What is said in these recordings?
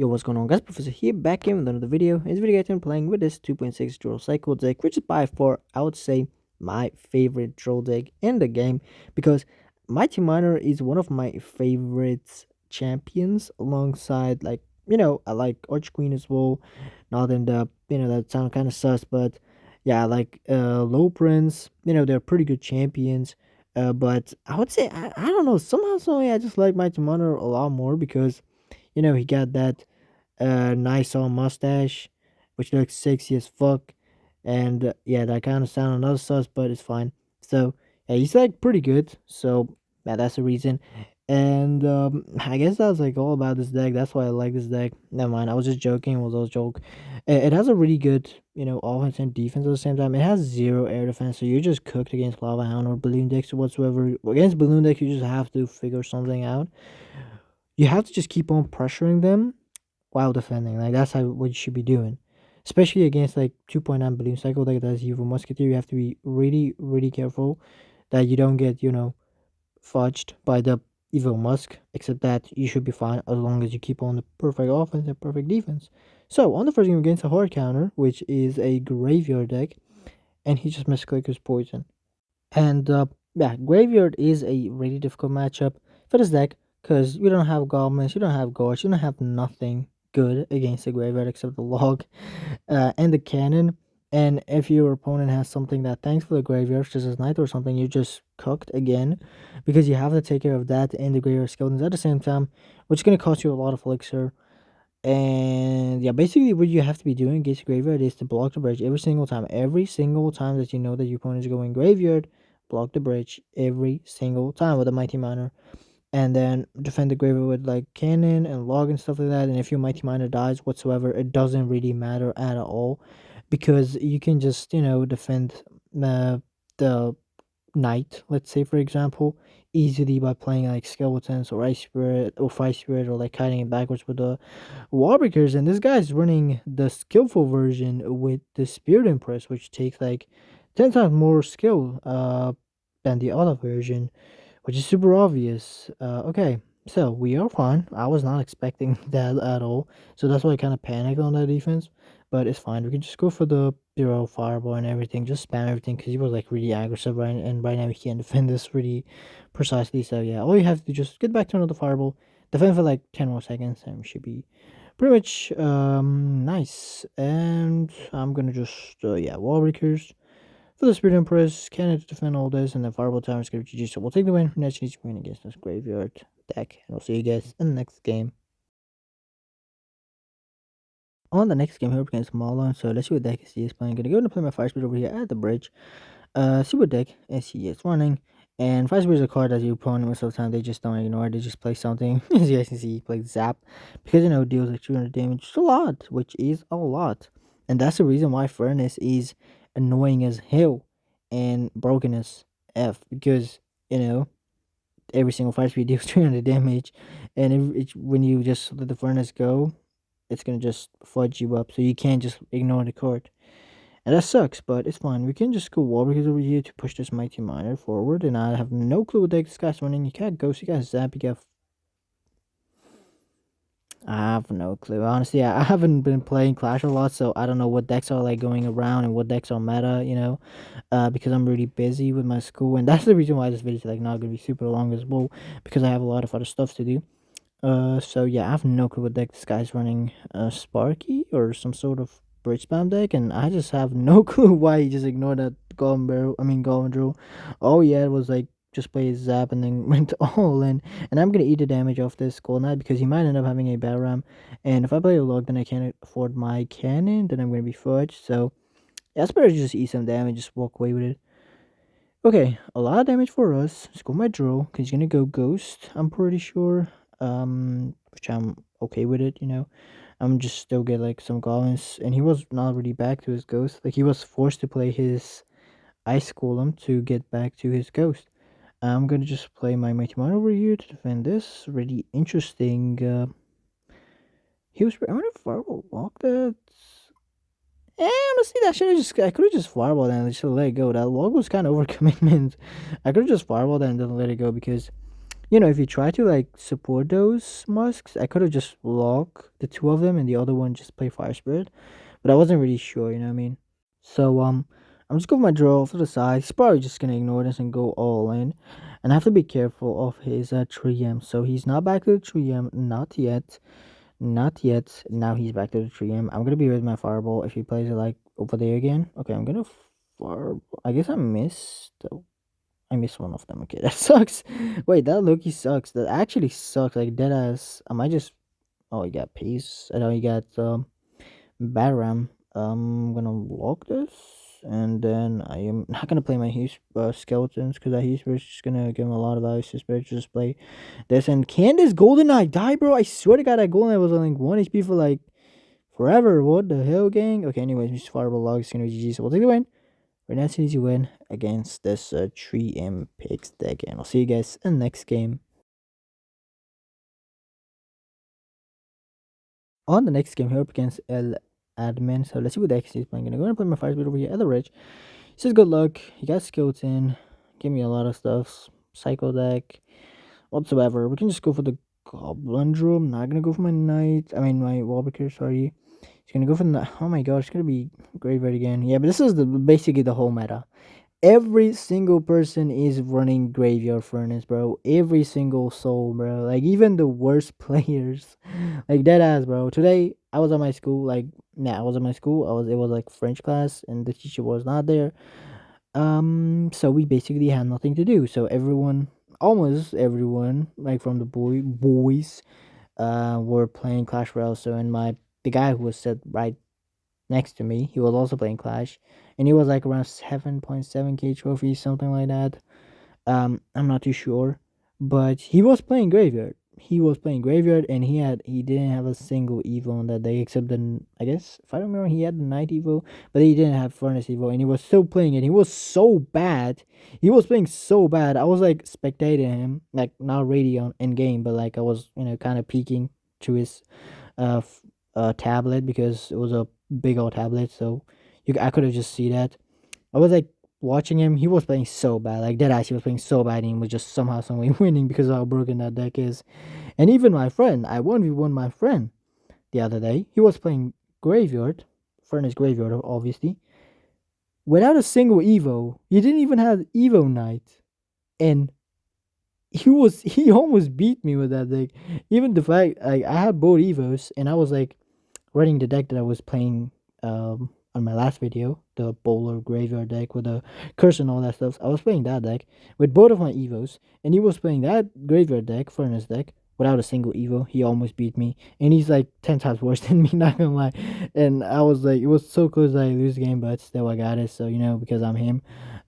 Yo, what's going on, guys? Professor here, back in with another video. In this video, I'm playing with this 2.6 Droll Cycle deck, which is by far, I would say, my favorite Droll deck in the game, because Mighty Miner is one of my favorite champions, alongside, like, I like Arch Queen as well. Not in the, that sound kind of sus, but yeah, I like Low Prince. They're pretty good champions. But I would say, I don't know, somehow, I just like Mighty Miner a lot more because he got that nice on mustache, which looks sexy as fuck. And yeah, that kind of sound another sus, but it's fine. So yeah, he's like pretty good. So yeah, that's the reason. And I guess that's like all about this deck. That's why I like this deck. Never mind, I was just joking. It was all joke. It has a really good, offense and defense at the same time. It has zero air defense, so you're just cooked against Lava Hound or Balloon decks or whatsoever. Against Balloon deck, you just have to figure something out. You have to just keep on pressuring them while defending. Like that's how what you should be doing. Especially against like 2.9 Balloon Cycle like that's Evil Musketeer. You have to be really, really careful that you don't get, fudged by the Evil Musk. Except that you should be fine as long as you keep on the perfect offense and perfect defense. So on the first game against a hard counter, which is a graveyard deck, and he just misclickers poison. And yeah, graveyard is a really difficult matchup for this deck because you don't have goblins, you don't have guards, you don't have nothing good against the graveyard except the log and the cannon. And if your opponent has something that thanks for the graveyard, just as knight or something, you just cooked again because you have to take care of that and the graveyard skeletons at the same time, which is going to cost you a lot of elixir. And yeah, basically what you have to be doing against graveyard is to block the bridge every single time. Every single time that you know that your opponent is going graveyard, block the bridge every single time with a Mighty Miner. And then defend the graveyard with like cannon and log and stuff like that. And if your Mighty Miner dies whatsoever, it doesn't really matter at all. Because you can just, defend the knight, let's say for example, easily by playing like skeletons or ice spirit or fire spirit or like kiting it backwards with the wallbreakers. And this guy's running the skillful version with the spirit impress, which takes like 10 times more skill than the other version, which is super obvious. Okay, so we are fine. I was not expecting that at all, so that's why I kind of panicked on that defense. But it's fine. We can just go for the zero fireball and everything. Just spam everything because he was like really aggressive, right? And right now he can't defend this really precisely. So yeah, all you have to do just get back to another fireball, defend for like 10 more seconds, and we should be pretty much nice. And I'm gonna just yeah, wall breakers for the Spirit Empress, Canada to defend all this, and then Fireball Tower is going to GG. So we'll take the win. Next, each win against this graveyard deck. And I'll see you guys in the next game. On the next game here against Marlon. So let's see what deck he is playing. Gonna go and play my Fire Spirit over here at the bridge. See what deck he is running. And Fire Spirit is a card that your opponent most of the time they just don't ignore. They just play something. As you guys can see, he plays Zap. Because it deals like 200 damage. It's a lot, which is a lot. And that's the reason why Furnace is annoying as hell and broken as F, because every single fight speed deals 300 damage, and when you just let the furnace go, it's gonna just fudge you up, so you can't just ignore the card, and that sucks. But it's fine. We can just go Warriors over here to push this Mighty Miner forward, and I have no clue what deck this guy's running. You got Ghost, you got Zap, you got I have no clue. Honestly, I haven't been playing Clash a lot, so I don't know what decks are like going around and what decks are meta, because I'm really busy with my school, and that's the reason why this video is like not gonna be super long as well, because I have a lot of other stuff to do. So yeah, I have no clue what deck this guy's running. Sparky or some sort of bridge spam deck, and I just have no clue why he just ignored that golden barrel. I mean golden drill. Oh yeah, it was like just play his zap and then went all in. And I'm gonna eat the damage off this Gold Knight because he might end up having a battle ram. And if I play a log, then I can't afford my cannon. Then I'm gonna be fudged. So yeah, it's better to just eat some damage, just walk away with it. Okay, a lot of damage for us. Let's go my drill, because he's gonna go ghost, I'm pretty sure. Which I'm okay with it. I'm just still get like some goblins, and he was not really back to his ghost. Like he was forced to play his ice golem to get back to his ghost. I'm gonna just play my Mighty Mine over here to defend this. Really interesting. He was. I'm gonna fireball walk that. Honestly, I could have just fireballed and just let it go. That log was kind of overcommitment. I could have just fireballed and then let it go because if you try to like support those musks, I could have just locked the two of them and the other one just play Fire Spirit. But I wasn't really sure, you know what I mean? So I'm just going my draw off to the side. He's probably just gonna ignore this and go all in. And I have to be careful of his 3M. So he's not back to the 3M, not yet. Not yet. Now he's back to the 3M. I'm gonna be with my fireball if he plays it like over there again. Okay, I'm gonna fire. I guess I missed. I missed one of them. Okay, that sucks. Wait, that Loki sucks. That actually sucks. Like dead ass. I might just. Oh, he got peace. I know he got Batram. I'm gonna lock this, and then I am not gonna play my huge skeletons because that huge spirit's just gonna give him a lot of value. So spirit just play this. And can this golden eye die, bro? I swear to God, that golden eye was on like 1 HP for like forever. What the hell, gang? Okay, anyways, Mr. Fireball log is gonna be GG. So we'll take the win. Very nice easy win against this 3M Picks deck, and I'll see you guys in the next game. On the next game, here up against El Admin. So let's see what deck he's playing. I'm gonna play my fire speed over here. Other Rich. He says good luck. He got skeleton. Give me a lot of stuff. Psycho deck. Whatsoever. We can just go for the Goblin Drum. Not gonna go for my Knight. I mean my Wallbreaker, sorry. He's gonna go for the oh my god, it's gonna be Graveyard again. Yeah, but this is basically the whole meta. Every single person is running Graveyard Furnace, bro. Every single soul, bro. Like even the worst players, like dead ass, bro. Today I was at my school. Like, nah, I was at my school. It was like French class, and the teacher was not there. So we basically had nothing to do. So everyone, almost everyone, like from the boys, were playing Clash Royale. So and the guy who was set right next to me. He was also playing Clash, and he was like around 7.7k trophies, something like that. I'm not too sure, but he was playing Graveyard. He was playing Graveyard, and he didn't have a single Evo on that day except I guess if I don't remember he had the Night Evo, but he didn't have Furnace Evo, and he was still playing it. He was so bad. He was playing so bad. I was like spectating him, like not really on in game, but like I was kind of peeking to his tablet because it was a big old tablet, so I could have just see that. I was like watching him. He was playing so bad, like deadass. He was playing so bad, and he was just somehow, some way winning because of how broken that deck is. And even my friend, I 1v1 my friend the other day. He was playing Graveyard, Furnace Graveyard, obviously, without a single Evo. He didn't even have Evo Knight, and he almost beat me with that deck. Even the fact like I had both Evos, and I was like running the deck that I was playing on my last video, the bowler graveyard deck with the curse and all that stuff. I was playing that deck with both of my Evos, and he was playing that graveyard deck, furnace deck, without a single Evo. He almost beat me, and he's like 10 times worse than me, not gonna lie. And I was like, it was so close that I lose the game, but still I got it. So because I'm him.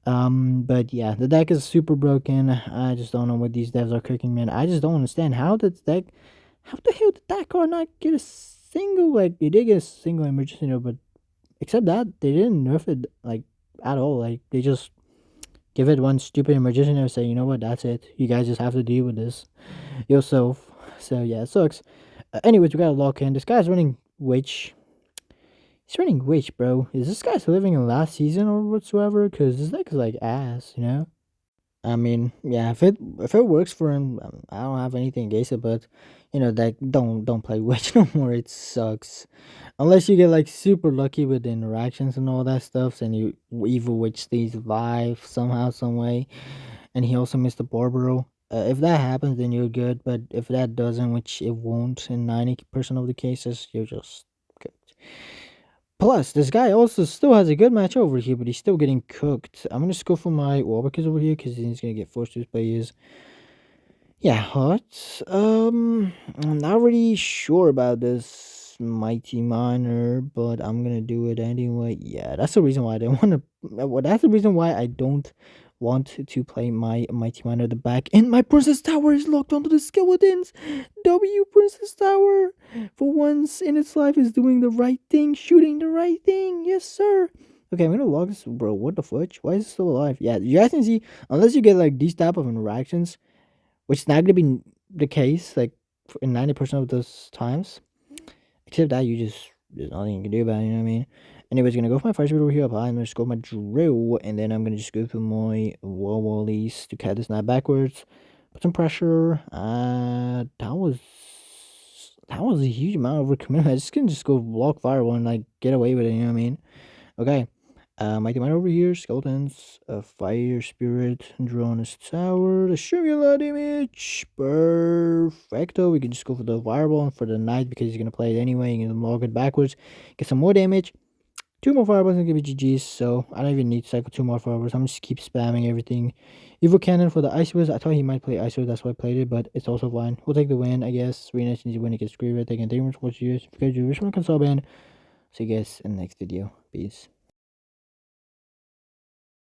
But yeah, the deck is super broken. I just don't know what these devs are cooking, man. I just don't understand how the hell did that card not get a single? Like they did get a single emergency, but except that they didn't nerf it like at all. Like they just give it one stupid emergency and say, you know what, that's it. You guys just have to deal with this yourself. So yeah, it sucks. Anyways, we got a lock in. This guy's running witch. He's running witch, bro. Is this guy still living in last season or whatsoever? Cause this deck is like ass, you know. I mean, yeah, if it works for him, I don't have anything against it. But that don't play witch no more. It sucks. Unless you get like super lucky with the interactions and all that stuff, and you evil witch stays alive somehow, some way, and he also missed the Barbaro. If that happens, then you're good. But if that doesn't, which it won't in 90% of the cases, you're just good. Plus, this guy also still has a good match over here, but he's still getting cooked. I'm gonna just go for my Warwickers over here because he's gonna get forced to play his. Yeah, hot. I'm not really sure about this Mighty Miner, but I'm gonna do it anyway. Yeah, that's the reason why I don't want to. Well, that's the reason why I don't want to play my Mighty Miner at the back. And my Princess Tower is locked onto the skeletons. W Princess Tower, for once in its life, is doing the right thing, shooting the right thing. Yes, sir. Okay, I'm gonna log this, bro. What the fudge? Why is it still alive? Yeah, you guys can see, unless you get like these type of interactions, which is not gonna be the case like in 90% of those times. Except that there's nothing you can do about it. You know what I mean? Anyways, gonna go for my first over here up high. I'm gonna just go for my drill, and then I'm gonna just go for my wallies to cut this knight backwards. Put some pressure. That was a huge amount of overcommitment. I just can just go block fireball and like get away with it. You know what I mean? Okay. Mighty Miner over here, skeletons, fire spirit, drone is tower, the Shimula damage, perfecto. We can just go for the fireball and for the knight because he's gonna play it anyway. You can log it backwards, get some more damage. 2 more fireballs and give me GG's, so I don't even need to cycle 2 more fireballs. I'm just keep spamming everything. Evil Cannon for the Ice Whiz. I thought he might play Ice Whiz, that's why I played it, but it's also fine. We'll take the win, I guess. Really nice and easy win against Screamer. Thank you very much for watching. If you guys do, wish me a console band. See you guys in the next video. Peace.